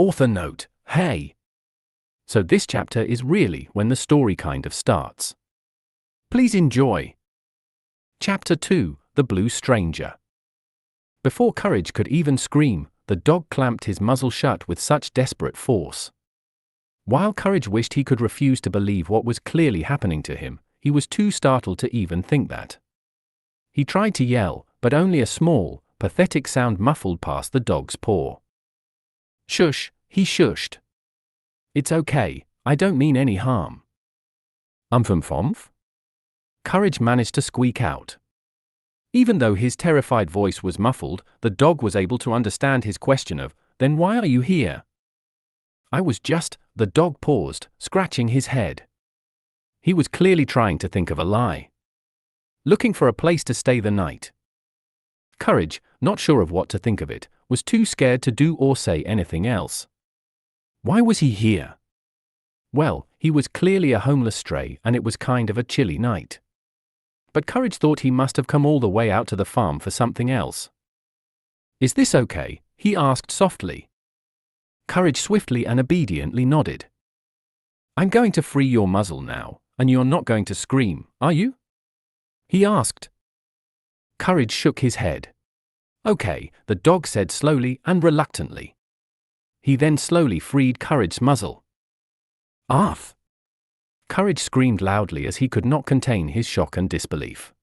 Author note: hey. So this chapter is really when the story kind of starts. Please enjoy. Chapter 2: The Blue Stranger. Before Courage could even scream, the dog clamped his muzzle shut with such desperate force. While Courage wished he could refuse to believe what was clearly happening to him, he was too startled to even think that. He tried to yell, but only a small, pathetic sound muffled past the dog's paw. Shush, he shushed. It's okay, I don't mean any harm. Umphumph? Courage managed to squeak out. Even though his terrified voice was muffled, the dog was able to understand his question of, "Then why are you here?" "I was just," the dog paused, scratching his head. He was clearly trying to think of a lie. "Looking for a place to stay the night." Courage, not sure of what to think of it, was too scared to do or say anything else. Why was he here? Well, he was clearly a homeless stray and it was kind of a chilly night. But Courage thought he must have come all the way out to the farm for something else. "Is this okay?" he asked softly. Courage swiftly and obediently nodded. "I'm going to free your muzzle now, and you're not going to scream, are you?" he asked. Courage shook his head. "Okay," the dog said slowly and reluctantly. He then slowly freed Courage's muzzle. "Arf!" Courage screamed loudly as he could not contain his shock and disbelief.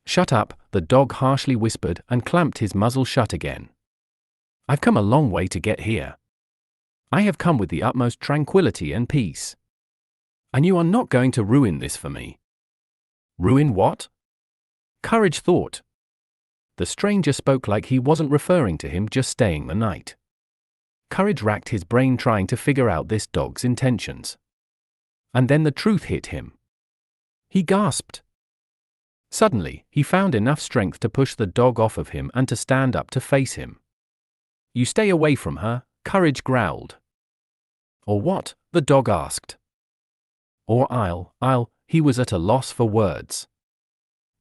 "Shut up," the dog harshly whispered and clamped his muzzle shut again. "I've come a long way to get here. I have come with the utmost tranquility and peace. And you are not going to ruin this for me." "Ruin what?" Courage thought. The stranger spoke like he wasn't referring to him just staying the night. Courage racked his brain trying to figure out this dog's intentions. And then the truth hit him. He gasped. Suddenly, he found enough strength to push the dog off of him and to stand up to face him. "You stay away from her," Courage growled. "Or what?" the dog asked. "Or I'll," he was at a loss for words.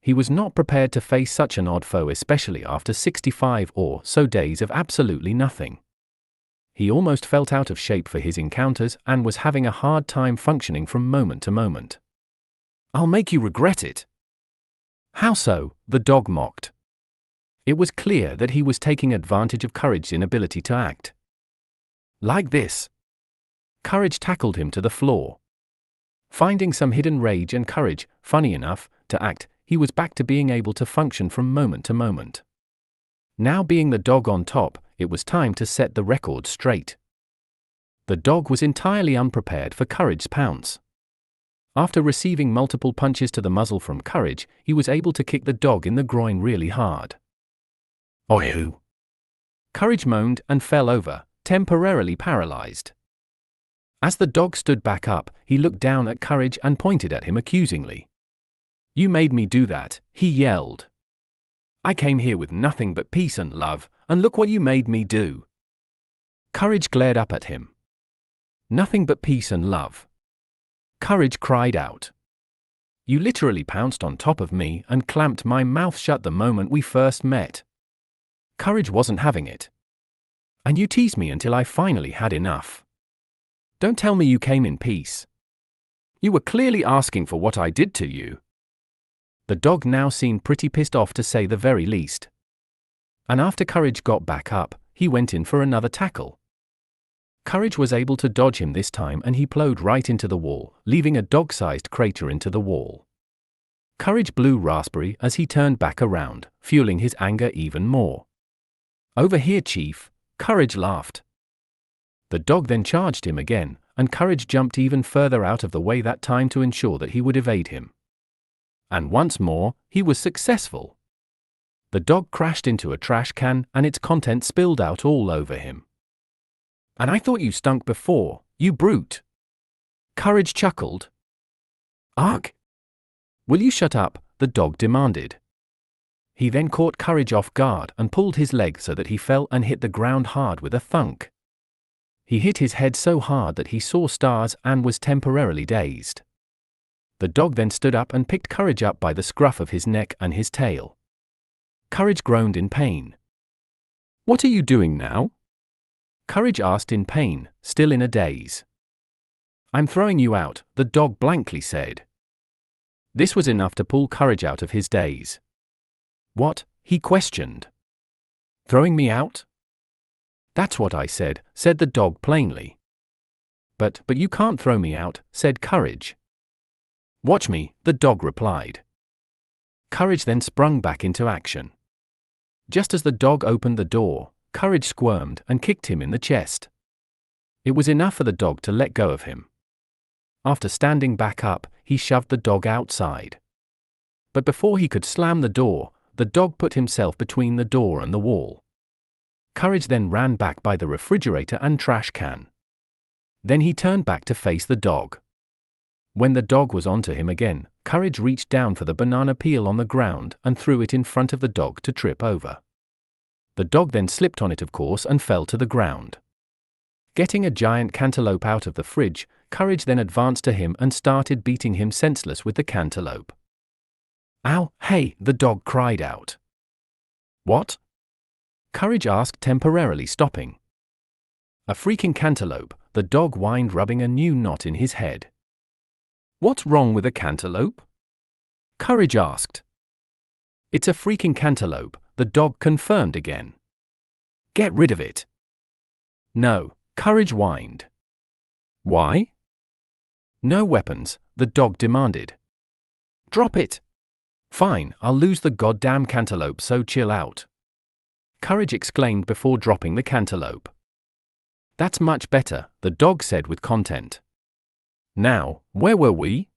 He was not prepared to face such an odd foe, especially after 65 or so days of absolutely nothing. He almost felt out of shape for his encounters and was having a hard time functioning from moment to moment. "I'll make you regret it." "How so?" the dog mocked. It was clear that he was taking advantage of Courage's inability to act. "Like this." Courage tackled him to the floor. Finding some hidden rage and courage, funny enough, to act, he was back to being able to function from moment to moment. Now being the dog on top, it was time to set the record straight. The dog was entirely unprepared for Courage's pounce. After receiving multiple punches to the muzzle from Courage, he was able to kick the dog in the groin really hard. "Oi-hoo!" Courage moaned and fell over, temporarily paralyzed. As the dog stood back up, he looked down at Courage and pointed at him accusingly. "You made me do that," he yelled. "I came here with nothing but peace and love, and look what you made me do." Courage glared up at him. "Nothing but peace and love." Courage cried out. "You literally pounced on top of me and clamped my mouth shut the moment we first met." Courage wasn't having it. "And you teased me until I finally had enough. Don't tell me you came in peace. You were clearly asking for what I did to you." The dog now seemed pretty pissed off to say the very least. And after Courage got back up, he went in for another tackle. Courage was able to dodge him this time and he plowed right into the wall, leaving a dog-sized crater into the wall. Courage blew raspberry as he turned back around, fueling his anger even more. "Over here, Chief," Courage laughed. The dog then charged him again, and Courage jumped even further out of the way that time to ensure that he would evade him. And once more, he was successful. The dog crashed into a trash can and its contents spilled out all over him. "And I thought you stunk before, you brute." Courage chuckled. "Arg! Will you shut up?" the dog demanded. He then caught Courage off guard and pulled his leg so that he fell and hit the ground hard with a thunk. He hit his head so hard that he saw stars and was temporarily dazed. The dog then stood up and picked Courage up by the scruff of his neck and his tail. Courage groaned in pain. "What are you doing now?" Courage asked in pain, still in a daze. I'm throwing you out, the dog blankly said. This was enough to pull Courage out of his daze. What? He questioned. Throwing me out? That's what I said the dog plainly. But you can't throw me out, said Courage. Watch me, the dog replied. Courage then sprung back into action. Just as the dog opened the door, Courage squirmed and kicked him in the chest. It was enough for the dog to let go of him. After standing back up, he shoved the dog outside. But before he could slam the door, the dog put himself between the door and the wall. Courage then ran back by the refrigerator and trash can. Then he turned back to face the dog. When the dog was onto him again, Courage reached down for the banana peel on the ground and threw it in front of the dog to trip over. The dog then slipped on it, of course, and fell to the ground. Getting a giant cantaloupe out of the fridge, Courage then advanced to him and started beating him senseless with the cantaloupe. Ow, hey, the dog cried out. What? Courage asked, temporarily stopping. A freaking cantaloupe, the dog whined, rubbing a new knot in his head. What's wrong with a cantaloupe? Courage asked. It's a freaking cantaloupe, the dog confirmed again. Get rid of it. No, Courage whined. Why? No weapons, the dog demanded. Drop it. Fine, I'll lose the goddamn cantaloupe, so chill out. Courage exclaimed before dropping the cantaloupe. That's much better, the dog said with content. Now, where were we?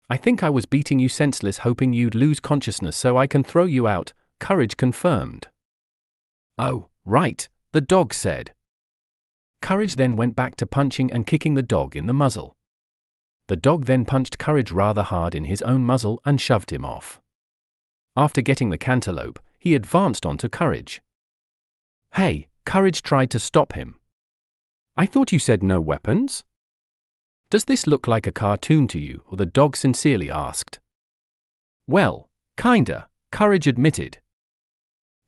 I think I was beating you senseless, hoping you'd lose consciousness so I can throw you out, Courage confirmed. Oh, right, the dog said. Courage then went back to punching and kicking the dog in the muzzle. The dog then punched Courage rather hard in his own muzzle and shoved him off. After getting the cantaloupe, he advanced onto Courage. Hey, Courage tried to stop him. I thought you said no weapons? Does this look like a cartoon to you? Or the dog sincerely asked. Well, kinda, Courage admitted.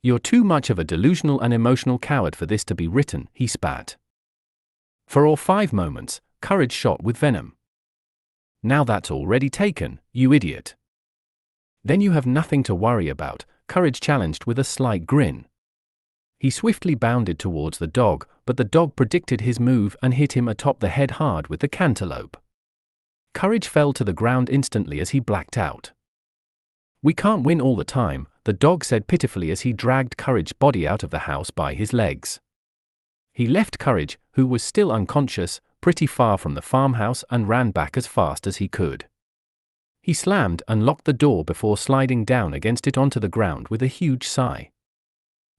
You're too much of a delusional and emotional coward for this to be written, he spat. For all 5 moments, Courage shot with venom. Now that's already taken, you idiot. Then you have nothing to worry about, Courage challenged with a slight grin. He swiftly bounded towards the dog, but the dog predicted his move and hit him atop the head hard with the cantaloupe. Courage fell to the ground instantly as he blacked out. We can't win all the time, the dog said pitifully as he dragged Courage's body out of the house by his legs. He left Courage, who was still unconscious, pretty far from the farmhouse and ran back as fast as he could. He slammed and locked the door before sliding down against it onto the ground with a huge sigh.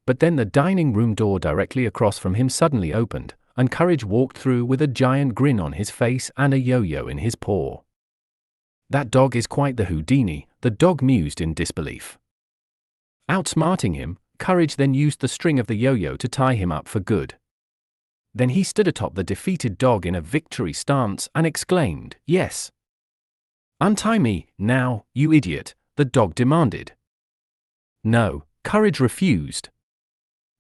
But then the dining room door directly across from him suddenly opened, and Courage walked through with a giant grin on his face and a yo-yo in his paw. That dog is quite the Houdini, the dog mused in disbelief. Outsmarting him, Courage then used the string of the yo-yo to tie him up for good. Then he stood atop the defeated dog in a victory stance and exclaimed, "Yes! Untie me, now, you idiot," the dog demanded. No, Courage refused.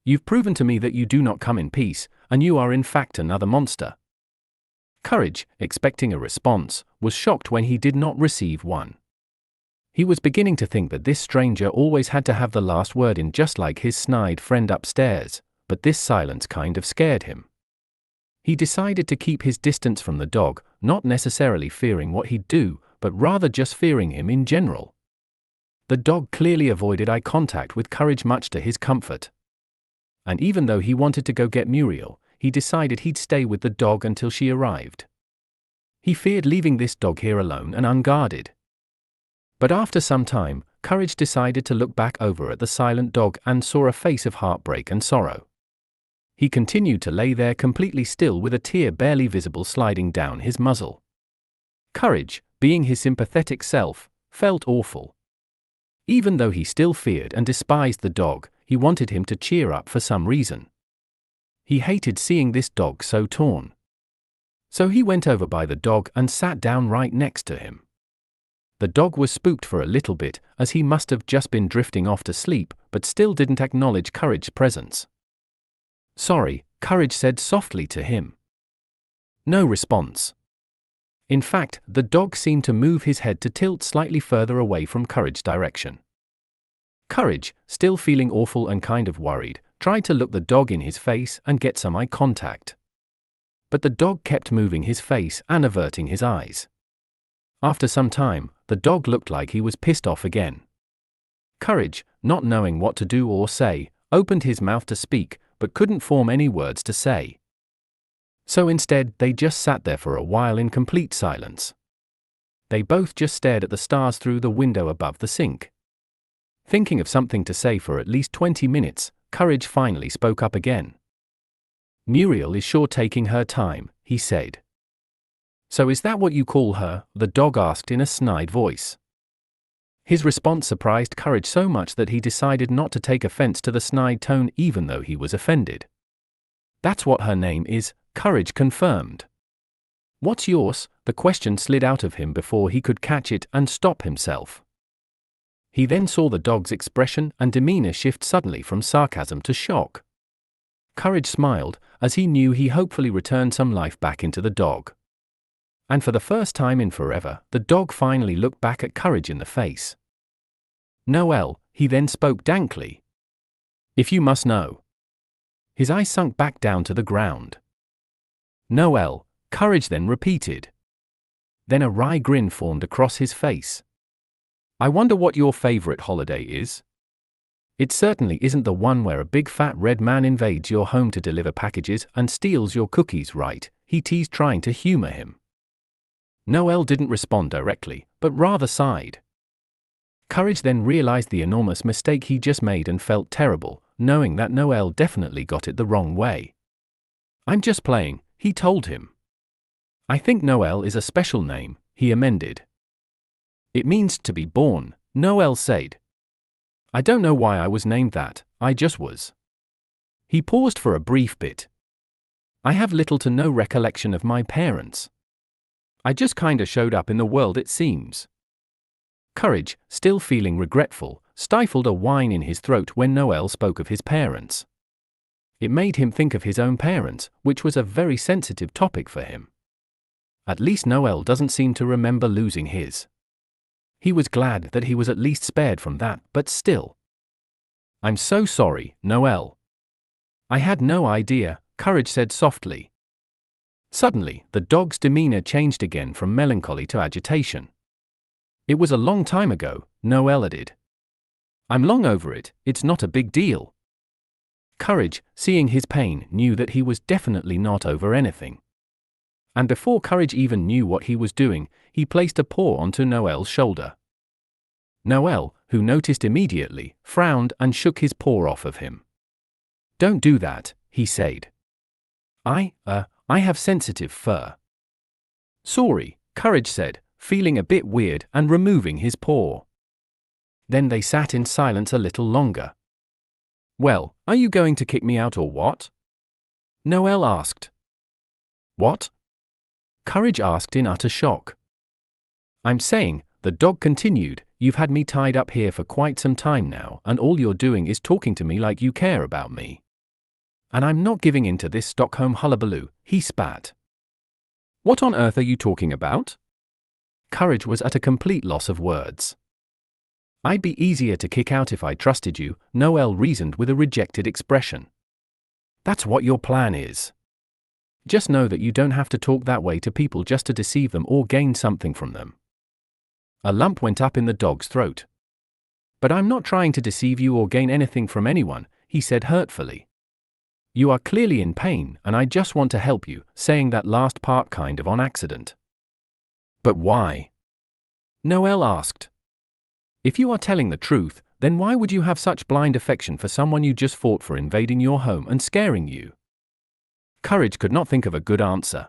You've proven to me that you do not come in peace, and you are in fact another monster. Courage, expecting a response, was shocked when he did not receive one. He was beginning to think that this stranger always had to have the last word in, just like his snide friend upstairs, but this silence kind of scared him. He decided to keep his distance from the dog, not necessarily fearing what he'd do, but rather just fearing him in general. The dog clearly avoided eye contact with Courage, much to his comfort. And even though he wanted to go get Muriel, he decided he'd stay with the dog until she arrived. He feared leaving this dog here alone and unguarded. But after some time, Courage decided to look back over at the silent dog and saw a face of heartbreak and sorrow. He continued to lay there completely still with a tear barely visible sliding down his muzzle. Courage, being his sympathetic self, felt awful. Even though he still feared and despised the dog, he wanted him to cheer up for some reason. He hated seeing this dog so torn. So he went over by the dog and sat down right next to him. The dog was spooked for a little bit, as he must have just been drifting off to sleep, but still didn't acknowledge Courage's presence. Sorry, Courage said softly to him. No response. In fact, the dog seemed to move his head to tilt slightly further away from Courage's direction. Courage, still feeling awful and kind of worried, tried to look the dog in his face and get some eye contact. But the dog kept moving his face and averting his eyes. After some time, the dog looked like he was pissed off again. Courage, not knowing what to do or say, opened his mouth to speak, but couldn't form any words to say. So instead, they just sat there for a while in complete silence. They both just stared at the stars through the window above the sink. Thinking of something to say for at least 20 minutes, Courage finally spoke up again. Muriel is sure taking her time, he said. So is that what you call her? The dog asked in a snide voice. His response surprised Courage so much that he decided not to take offense to the snide tone even though he was offended. That's what her name is, Courage confirmed. What's yours? The question slid out of him before he could catch it and stop himself. He then saw the dog's expression and demeanor shift suddenly from sarcasm to shock. Courage smiled, as he knew he hopefully returned some life back into the dog. And for the first time in forever, the dog finally looked back at Courage in the face. Noel, he then spoke dankly. If you must know. His eyes sunk back down to the ground. Noel, Courage then repeated. Then a wry grin formed across his face. I wonder what your favorite holiday is? It certainly isn't the one where a big fat red man invades your home to deliver packages and steals your cookies, right? He teased, trying to humor him. Noel didn't respond directly, but rather sighed. Courage then realized the enormous mistake he just made and felt terrible, knowing that Noel definitely got it the wrong way. I'm just playing, he told him. I think Noel is a special name, he amended. It means to be born, Noel said. I don't know why I was named that, I just was. He paused for a brief bit. I have little to no recollection of my parents. I just kinda showed up in the world, it seems. Courage, still feeling regretful, stifled a whine in his throat when Noel spoke of his parents. It made him think of his own parents, which was a very sensitive topic for him. At least Noel doesn't seem to remember losing his. He was glad that he was at least spared from that, but still. I'm so sorry, Noel. I had no idea, Courage said softly. Suddenly, the dog's demeanor changed again from melancholy to agitation. It was a long time ago, Noel added. I'm long over it, it's not a big deal. Courage, seeing his pain, knew that he was definitely not over anything. And before Courage even knew what he was doing, he placed a paw onto Noel's shoulder. Noel, who noticed immediately, frowned and shook his paw off of him. Don't do that, he said. I have sensitive fur. Sorry, Courage said, feeling a bit weird and removing his paw. Then they sat in silence a little longer. Well, are you going to kick me out or what? Noel asked. What? Courage asked in utter shock. I'm saying, the dog continued, you've had me tied up here for quite some time now, and all you're doing is talking to me like you care about me. And I'm not giving in to this Stockholm hullabaloo, he spat. What on earth are you talking about? Courage was at a complete loss of words. I'd be easier to kick out if I trusted you, Noel reasoned with a rejected expression. That's what your plan is. Just know that you don't have to talk that way to people just to deceive them or gain something from them. A lump went up in the dog's throat. But I'm not trying to deceive you or gain anything from anyone, he said hurtfully. You are clearly in pain, and I just want to help you, saying that last part kind of on accident. But why? Noel asked. If you are telling the truth, then why would you have such blind affection for someone you just fought for invading your home and scaring you? Courage could not think of a good answer.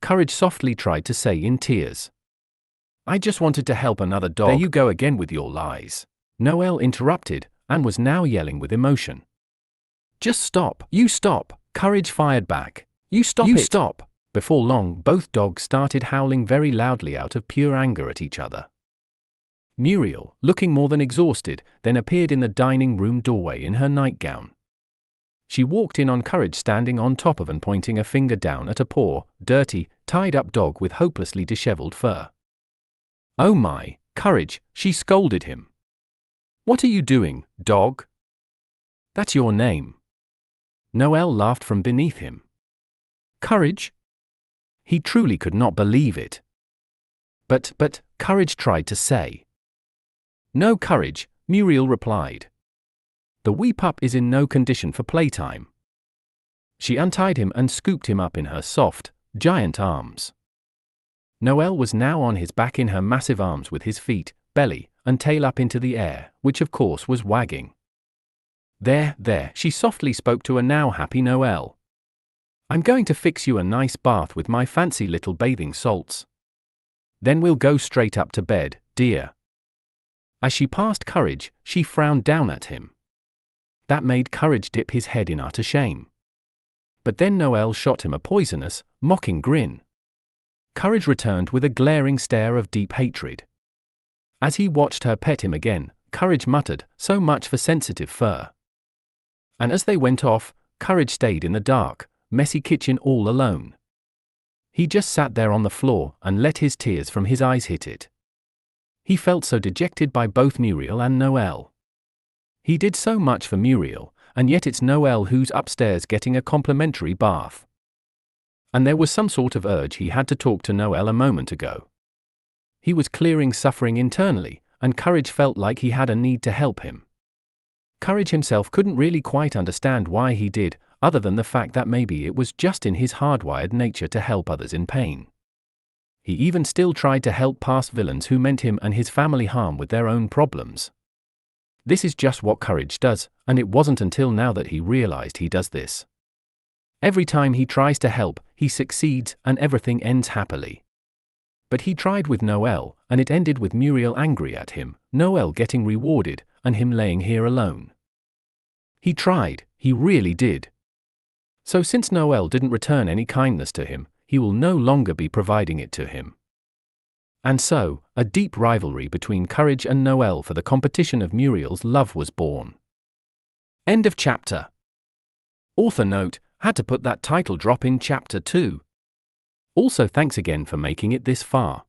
Courage softly tried to say in tears. I just wanted to help another dog. There you go again with your lies. Noel interrupted, and was now yelling with emotion. Just stop. You stop. Courage fired back. You stop it. You stop. Before long, both dogs started howling very loudly out of pure anger at each other. Muriel, looking more than exhausted, then appeared in the dining room doorway in her nightgown. She walked in on Courage standing on top of and pointing a finger down at a poor, dirty, tied-up dog with hopelessly disheveled fur. "Oh my, Courage," she scolded him. "What are you doing, dog? That's your name." Noel laughed from beneath him. "Courage?" He truly could not believe it. But, Courage tried to say. "No, Courage," Muriel replied. "The wee pup is in no condition for playtime." She untied him and scooped him up in her soft, giant arms. Noel was now on his back in her massive arms with his feet, belly, and tail up into the air, which of course was wagging. There, she softly spoke to a now happy Noel. "I'm going to fix you a nice bath with my fancy little bathing salts. Then we'll go straight up to bed, dear." As she passed Courage, she frowned down at him. That made Courage dip his head in utter shame. But then Noel shot him a poisonous, mocking grin. Courage returned with a glaring stare of deep hatred. As he watched her pet him again, Courage muttered, "So much for sensitive fur." And as they went off, Courage stayed in the dark, messy kitchen all alone. He just sat there on the floor and let his tears from his eyes hit it. He felt so dejected by both Muriel and Noel. He did so much for Muriel, and yet it's Noel who's upstairs getting a complimentary bath. And there was some sort of urge he had to talk to Noel a moment ago. He was clearing suffering internally, and Courage felt like he had a need to help him. Courage himself couldn't really quite understand why he did, other than the fact that maybe it was just in his hardwired nature to help others in pain. He even still tried to help past villains who meant him and his family harm with their own problems. This is just what Courage does, and it wasn't until now that he realized he does this. Every time he tries to help, he succeeds and everything ends happily. But he tried with Noel, and it ended with Muriel angry at him, Noel getting rewarded, and him laying here alone. He tried, he really did. So since Noel didn't return any kindness to him, he will no longer be providing it to him. And so, a deep rivalry between Courage and Noel for the competition of Muriel's love was born. End of chapter. Author note: had to put that title drop in chapter 2. Also thanks again for making it this far.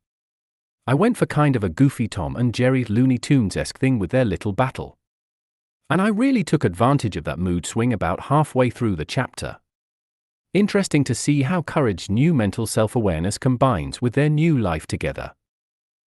I went for kind of a goofy Tom and Jerry Looney Tunes-esque thing with their little battle. And I really took advantage of that mood swing about halfway through the chapter. Interesting to see how Courage's new mental self-awareness combines with their new life together.